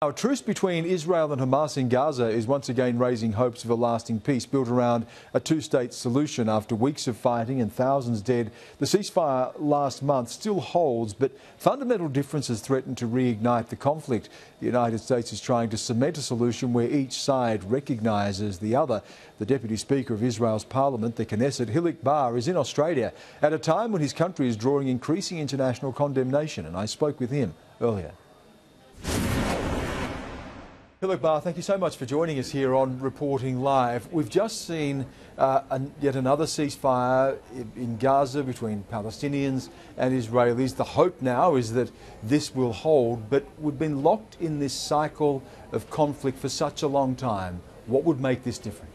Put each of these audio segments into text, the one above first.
A truce between Israel and Hamas in Gaza is once again raising hopes of a lasting peace built around a two-state solution. After weeks of fighting and thousands dead, the ceasefire last month still holds, but fundamental differences threaten to reignite the conflict. The United States is trying to cement a solution where each side recognises the other. The Deputy Speaker of Israel's Parliament, the Knesset, Hilik, is in Australia at a time when his country is drawing increasing international condemnation, and I spoke with him earlier. Hilik, thank you so much for joining us here on Reporting Live. We've just seen yet another ceasefire in Gaza between Palestinians and Israelis. The hope now is that this will hold, but we've been locked in this cycle of conflict for such a long time. What would make this different?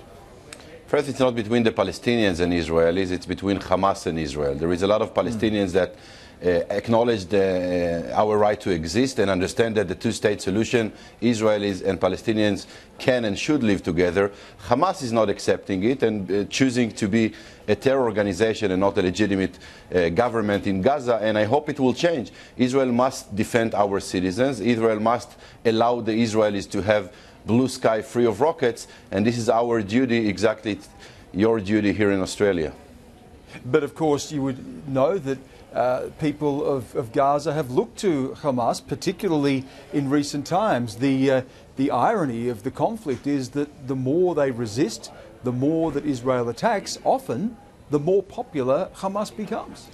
First, it's not between the Palestinians and Israelis, it's between Hamas and Israel. There is a lot of Palestinians that acknowledge our right to exist and understand that the two-state solution, Israelis and Palestinians can and should live together. Hamas is not accepting it and choosing to be a terror organization and not a legitimate government in Gaza, and I hope it will change. Israel must defend our citizens. Israel must allow the Israelis to have blue sky free of rockets, and this is our duty, exactly your duty here in Australia. But of course you would know that people of Gaza have looked to Hamas, particularly in recent times. The irony of the conflict is that the more they resist, the more that Israel attacks, often the more popular Hamas becomes.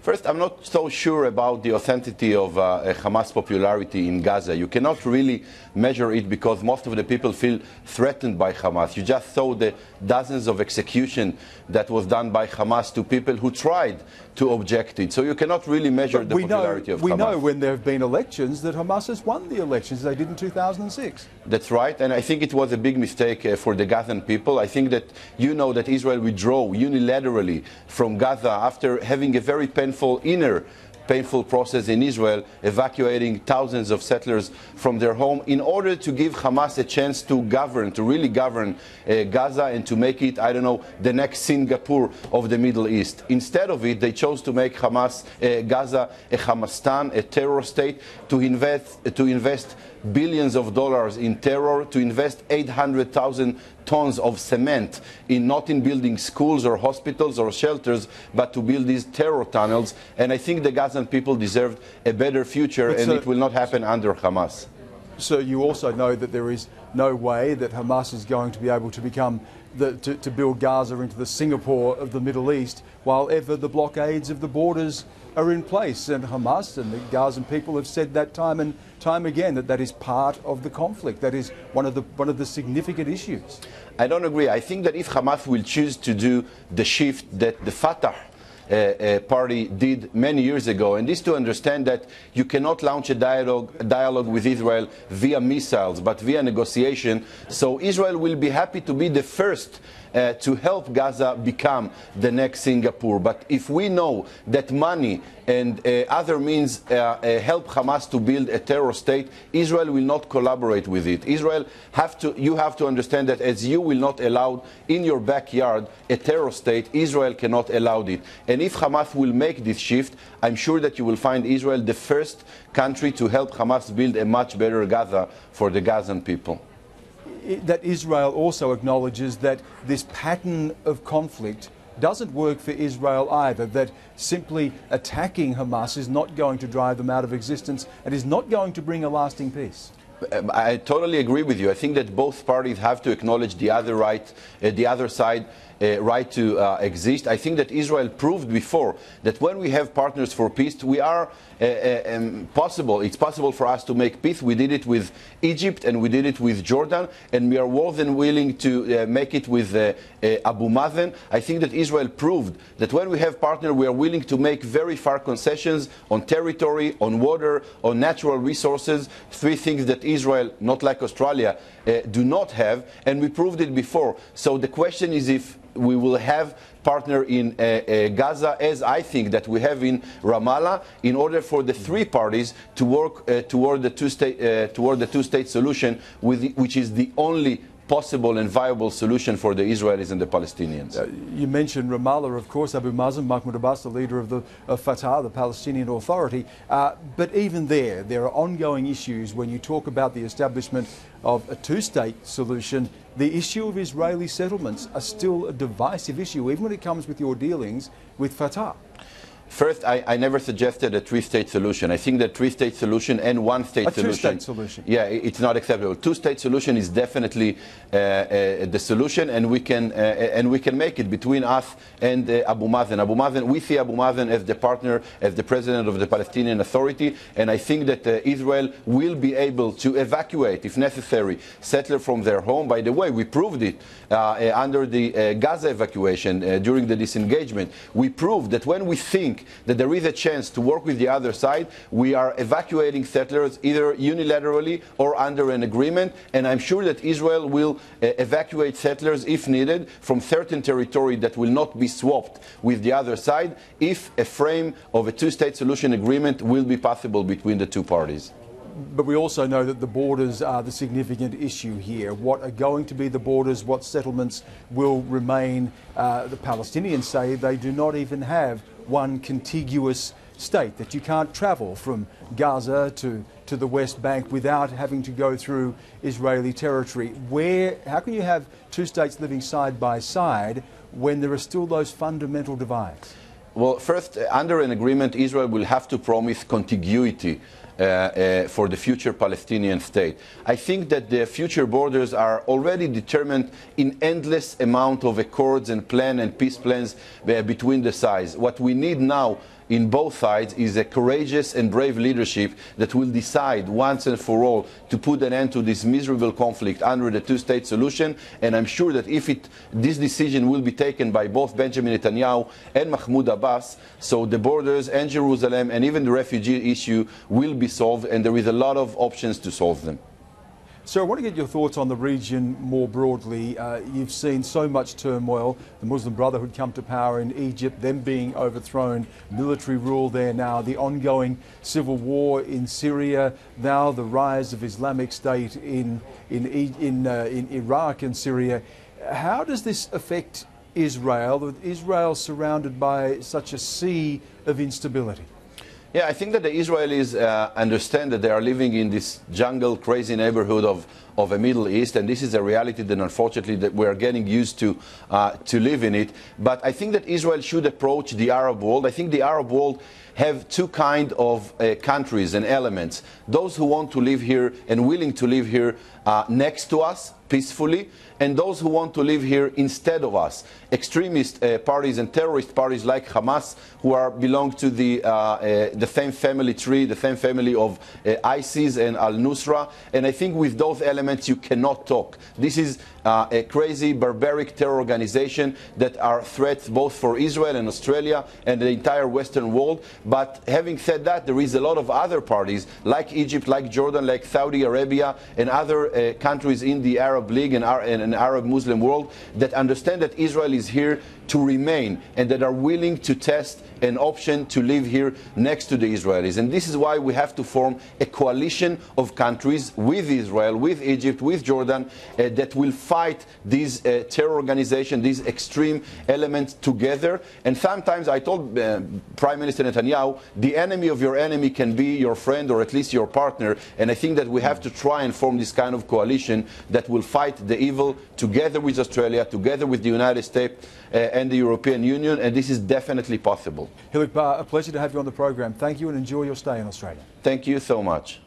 First, I'm not so sure about the authenticity of Hamas popularity in Gaza. You cannot really measure it because most of the people feel threatened by Hamas. You just saw the dozens of executions that was done by Hamas to people who tried to object it. So you cannot really measure the popularity of Hamas. We know when there have been elections that Hamas has won the elections. They did in 2006. That's right, and I think it was a big mistake for the Gazan people. I think that you know that Israel withdrew unilaterally from Gaza after having a very painful process in Israel, evacuating thousands of settlers from their home in order to give Hamas a chance to govern, to really govern Gaza and to make it, I don't know, the next Singapore of the Middle East. Instead of it, they chose to make Gaza a Hamastan, a terror state, to invest billions of dollars in terror, to invest 800,000 tons of cement not in building schools or hospitals or shelters, but to build these terror tunnels. And I think the Gazan people deserved a better future, and it will not happen under Hamas. So you also know that there is no way that Hamas is going to be able to become to build Gaza into the Singapore of the Middle East while ever the blockades of the borders are in place. And Hamas and the Gazan people have said that time and time again that is part of the conflict. That is one of the significant issues. I don't agree. I think that if Hamas will choose to do the shift that the Fatah party did many years ago, and this to understand that you cannot launch a dialogue with Israel via missiles, but via negotiation. So Israel will be happy to be the first to help Gaza become the next Singapore. But if we know that money and other means help Hamas to build a terror state, Israel will not collaborate with it. You have to understand that as you will not allow in your backyard a terror state, Israel cannot allow it. And if Hamas will make this shift, I'm sure that you will find Israel the first country to help Hamas build a much better Gaza for the Gazan people. That Israel also acknowledges that this pattern of conflict doesn't work for Israel either, that simply attacking Hamas is not going to drive them out of existence and is not going to bring a lasting peace. I totally agree with you. I think that both parties have to acknowledge the other side right to exist. I think that Israel proved before that when we have partners for peace, we are it's possible for us to make peace. We did it with Egypt and we did it with Jordan, and we are more than willing to make it with Abu Mazen. I think that Israel proved that when we have partners, we are willing to make very far concessions on territory, on water, on natural resources, three things that Israel, not like Australia, do not have, and we proved it before. So the question is if we will have partner in Gaza, as I think that we have in Ramallah, in order for the three parties to work toward the two-state solution, which is the only possible and viable solution for the Israelis and the Palestinians. You mentioned Ramallah, of course, Abu Mazen, Mahmoud Abbas, the leader of the Fatah, the Palestinian Authority. But even there are ongoing issues when you talk about the establishment of a two-state solution. The issue of Israeli settlements are still a divisive issue, even when it comes with your dealings with Fatah. First, I never suggested a three-state solution. I think that three-state solution and one-state solution... A two-state solution. Yeah, it's not acceptable. Two-state solution is definitely the solution, and we can make it between us and Abu Mazen. We see Abu Mazen as the partner, as the president of the Palestinian Authority, and I think that Israel will be able to evacuate, if necessary, settlers from their home. By the way, we proved it under the Gaza evacuation during the disengagement. We proved that when we think that there is a chance to work with the other side, we are evacuating settlers either unilaterally or under an agreement, and I'm sure that Israel will evacuate settlers if needed from certain territory that will not be swapped with the other side if a frame of a two-state solution agreement will be possible between the two parties. But we also know that the borders are the significant issue here. What are going to be the borders? What settlements will remain? The Palestinians say they do not even have one contiguous state, that you can't travel from Gaza to the West Bank without having to go through Israeli territory. How can you have two states living side by side when there are still those fundamental divides? Well, first, under an agreement, Israel will have to promise contiguity for the future Palestinian state. I think that the future borders are already determined in endless amount of accords and peace plans between the sides. What we need now in both sides is a courageous and brave leadership that will decide once and for all to put an end to this miserable conflict under the two-state solution. And I'm sure that if this decision will be taken by both Benjamin Netanyahu and Mahmoud Abbas, so the borders and Jerusalem and even the refugee issue will be solved, and there is a lot of options to solve them. So I want to get your thoughts on the region more broadly. You've seen so much turmoil, the Muslim Brotherhood come to power in Egypt, them being overthrown, military rule there now, the ongoing civil war in Syria, now the rise of Islamic State in Iraq and Syria. How does this affect Israel, with Israel surrounded by such a sea of instability? Yeah, I think that the Israelis understand that they are living in this jungle, crazy neighborhood of the Middle East, and this is a reality that unfortunately that we are getting used to live in it. But I think that Israel should approach the Arab world. I think the Arab world have two kinds of countries and elements. Those who want to live here and willing to live here next to us peacefully, and those who want to live here instead of us. Extremist parties and terrorist parties like Hamas, who belong to the same family tree, the same family of ISIS and Al-Nusra. And I think with those elements you cannot talk. This is a crazy, barbaric terror organization that are threats both for Israel and Australia and the entire Western world. But having said that, there is a lot of other parties like Egypt, like Jordan, like Saudi Arabia and other countries in the Arab League and Arab Muslim world that understand that Israel is here to remain and that are willing to test an option to live here next to the Israelis. And this is why we have to form a coalition of countries with Israel, with Egypt, with Jordan, that will fight these terror organizations, these extreme elements together. And sometimes I told Prime Minister Netanyahu, the enemy of your enemy can be your friend or at least your partner. And I think that we have to try and form this kind of coalition that will fight the evil together with Australia, together with the United States and the European Union, and this is definitely possible. Hilik, a pleasure to have you on the program. Thank you and enjoy your stay in Australia. Thank you so much.